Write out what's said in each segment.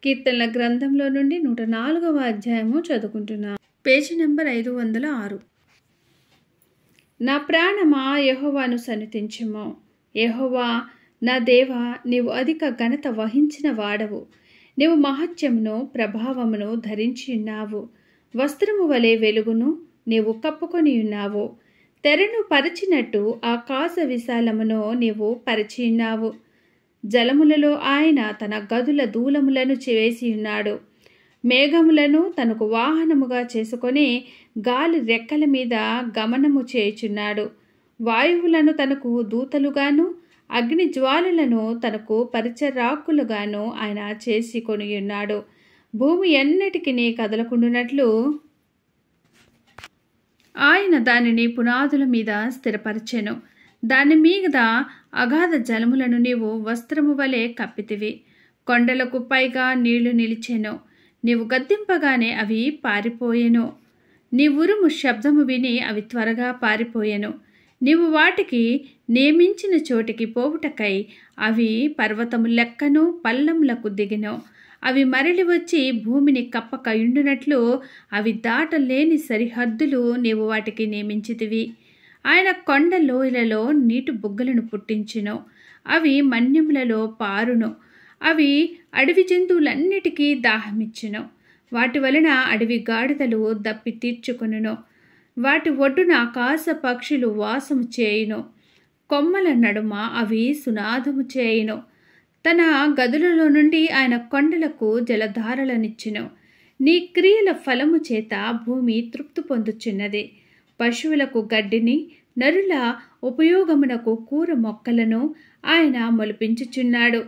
కీర్తనల గ్రంథంలో నుండి 104వ అధ్యాయము చదువుకుంటున్నాను. Page number 506. నా ప్రాణమా యెహోవాను సన్నుతించుము. యెహోవా నా దేవా, నీవు అధిక ఘనత వహించిన వాడవు. నీవు మహత్యమును ప్రభావమును ధరించి ఉన్నావు. వస్త్రము వలె వెలుగును నీవు కప్పుకొని ఉన్నావు. తెరను పరిచినట్టు ఆకాశ విశాలమును నీవు పరిచి ఉన్నావు. జలములలో ఆయన తన గదుల దూలములను వేసి ఉన్నాడు. మేఘములను తనకు వాహనముగా చేసుకొని గాలి రెక్కల మీద గమనము చేయుచున్నాడు. వాయువులను తనకు దూతలుగాను అగ్ని జ్వాలలను తనకు పరిచరాకులుగాను ఆయన చేసి కొని ఉన్నాడు. భూమి ఎన్నటికి కదలకుండునట్లు ఆయన దానిని పునాదుల మీద స్థిరపరచెను. దాని మీద అగాధ జలములను నీవు వస్త్రము వలె కప్పితివి. కొండలకు పైగా నీళ్లు నిలిచెను. నీవు గద్దింపగానే అవి పారిపోయెను. నీ ఉరుము శబ్దము విని అవి త్వరగా పారిపోయెను. నీవు వాటికి నియమించిన చోటికి పోవుటకై అవి పర్వతము లెక్కను పల్లములకు దిగెను. అవి మరలి వచ్చి భూమిని కప్పక యుండునట్లు అవి దాటలేని సరిహద్దులు నీవు వాటికి నియమించితివి. ఆయన కొండ లోయలలో నీటి బుగ్గలను పుట్టించెను. అవి మన్యములలో పారును. అవి అడవి జంతువులన్నిటికీ దాహమిచ్చెను. వాటి వలన అడవి గాడిదలు దప్పి తీర్చుకొనును. వాటి ఒడ్డున ఆకాశ పక్షులు వాసము చేయును. కొమ్మల నడుమ అవి సునాదము చేయును. తన గదులలో నుండి ఆయన కొండలకు జలధారలనిచ్చెను. నీ క్రియల ఫలము చేత భూమి తృప్తి పొందుచున్నది. పశువులకు గడ్డిని, నరుల ఉపయోగమునకు కూర మొక్కలను ఆయన మొలిపించుచున్నాడు.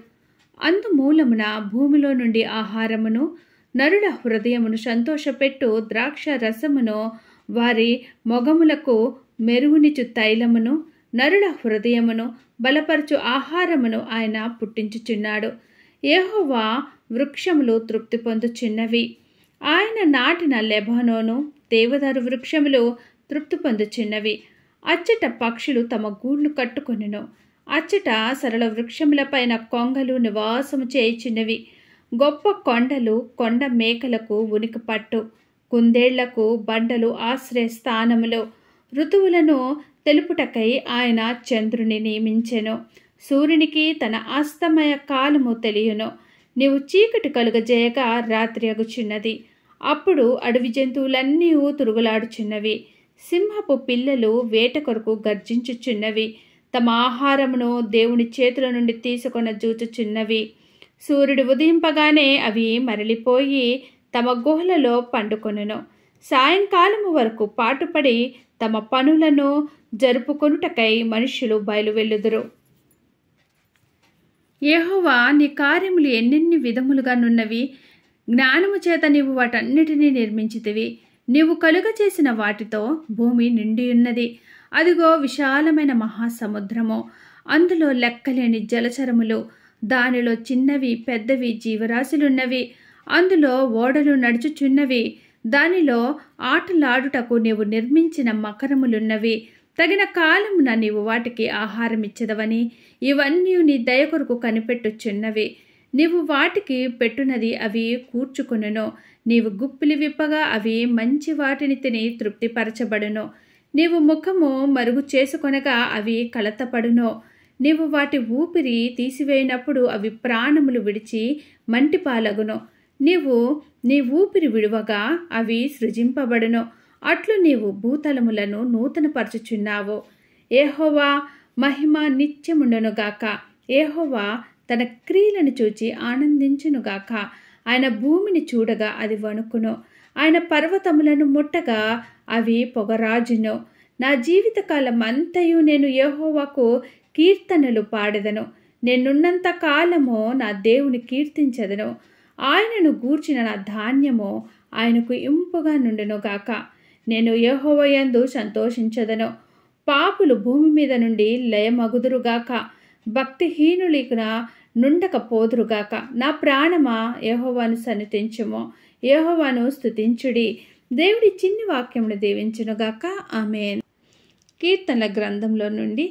అందుమూలమున భూమిలో నుండి ఆహారమును, నరుల హృదయమును సంతోషపెట్టు ద్రాక్ష రసమును, వారి మొగములకు మెరుగునిచు తైలమును, నరుల హృదయమును బలపరచు ఆహారమును ఆయన పుట్టించుచున్నాడు. యెహోవా వృక్షములు తృప్తి పొందుచున్నవి. ఆయన నాటిన లెబానోను, దేవదారు వృక్షములు తృప్తి పొందుచున్నవి. అచ్చట పక్షులు తమ గూళ్ళు కట్టుకొనెను. అచ్చట సరళ వృక్షములపైన కొంగలు నివాసము చేయుచున్నవి. గొప్ప కొండలు కొండ మేకలకు ఉనికి పట్టు, కుందేళ్లకు బండలు ఆశ్రయస్థానములు. ఋతువులను తెలుపుటకై ఆయన చంద్రుని నియమించెను. సూర్యునికి తన అస్తమయ కాలము తెలియను. నీవు చీకటి కలుగజేయగా రాత్రి అగుచున్నది. అప్పుడు అడవి జంతువులన్నీ తిరుగులాడుచున్నవి. సింహపు పిల్లలు వేట కొరకు గర్జించుచున్నవి. తమ ఆహారమును దేవుని చేతుల నుండి తీసుకొన జూచుచున్నవి. సూర్యుడు ఉదయింపగానే అవి మరలిపోయి తమ గుహలలో పండుకొనును. సాయంకాలము వరకు పాటుపడి తమ పనులను జరుపుకొనుటకై మనుష్యులు బయలువెళ్ళుదురు. యెహోవా, నీ కార్యములు ఎన్నెన్ని విధములుగా నున్నవి. జ్ఞానము చేత నీవు వాటన్నిటినీ నిర్మించితివి. నీవు కలుగచేసిన వాటితో భూమి నిండియున్నది. అదిగో విశాలమైన మహాసముద్రము, అందులో లెక్కలేని జలచరములు, దానిలో చిన్నవి పెద్దవి జీవరాశులున్నవి. అందులో ఓడలు నడుచుచున్నవి. దానిలో ఆటలాడుటకు నీవు నిర్మించిన మకరములున్నవి. తగిన కాలమున నీవు వాటికి ఆహారమిచ్చదవని ఇవన్నీ నీ దయ కొరకు కనిపెట్టుచున్నవి. నీవు వాటికి పెట్టునది అవి కూర్చుకొనును. నీవు గుప్పిలి విప్పగా అవి మంచి వాటిని తిని తృప్తిపరచబడును. నీవు ముఖము మరుగు చేసుకొనగా అవి కలతపడును. నీవు వాటి ఊపిరి తీసివేయినప్పుడు అవి ప్రాణములు విడిచి మంటిపాలగును. నీవు నీ ఊపిరి విడువగా అవి సృజింపబడును. అట్లు నీవు భూతలములను నూతనపరచుచున్నావు. యెహోవా మహిమ నిత్యముండునుగాక. యెహోవా తన క్రియలను చూచి ఆనందించునుగాక. ఆయన భూమిని చూడగా అది వణుకును. ఆయన పర్వతములను ముట్టగా అవి పొగరాజును. నా జీవితకాలం అంతయు నేను యెహోవాకు కీర్తనలు పాడెదను. నేనున్నంత కాలము నా దేవుని కీర్తించెదను. ఆయనను గూర్చిన నా ధాన్యము ఆయనకు ఇంపుగా నుండునుగాక. నేను యెహోవా యందు సంతోషించెదను. పాపులు భూమి మీద నుండి లయమగుదురుగాక. భక్తిహీనులిక నుండకపోదురుగాక. నా ప్రాణమా యెహోవాను సన్నుతించుము. యెహోవాను స్తుతించుడి. దేవుడి చిన్ని వాక్యమును దీవించునుగాక. ఆమేన్. కీర్తనల గ్రంథంలో నుండి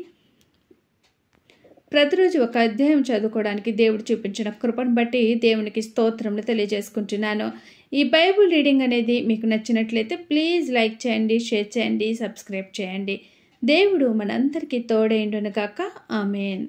ప్రతిరోజు ఒక అధ్యాయం చదువుకోవడానికి దేవుడు చూపించిన కృపను బట్టి దేవునికి స్తోత్రములు తెలియజేసుకుంటున్నాను. ఈ బైబుల్ రీడింగ్ అనేది మీకు నచ్చినట్లయితే ప్లీజ్ లైక్ చేయండి, షేర్ చేయండి, సబ్స్క్రైబ్ చేయండి. దేవుడు మనందరికీ తోడైండును గాక. ఆమేన్.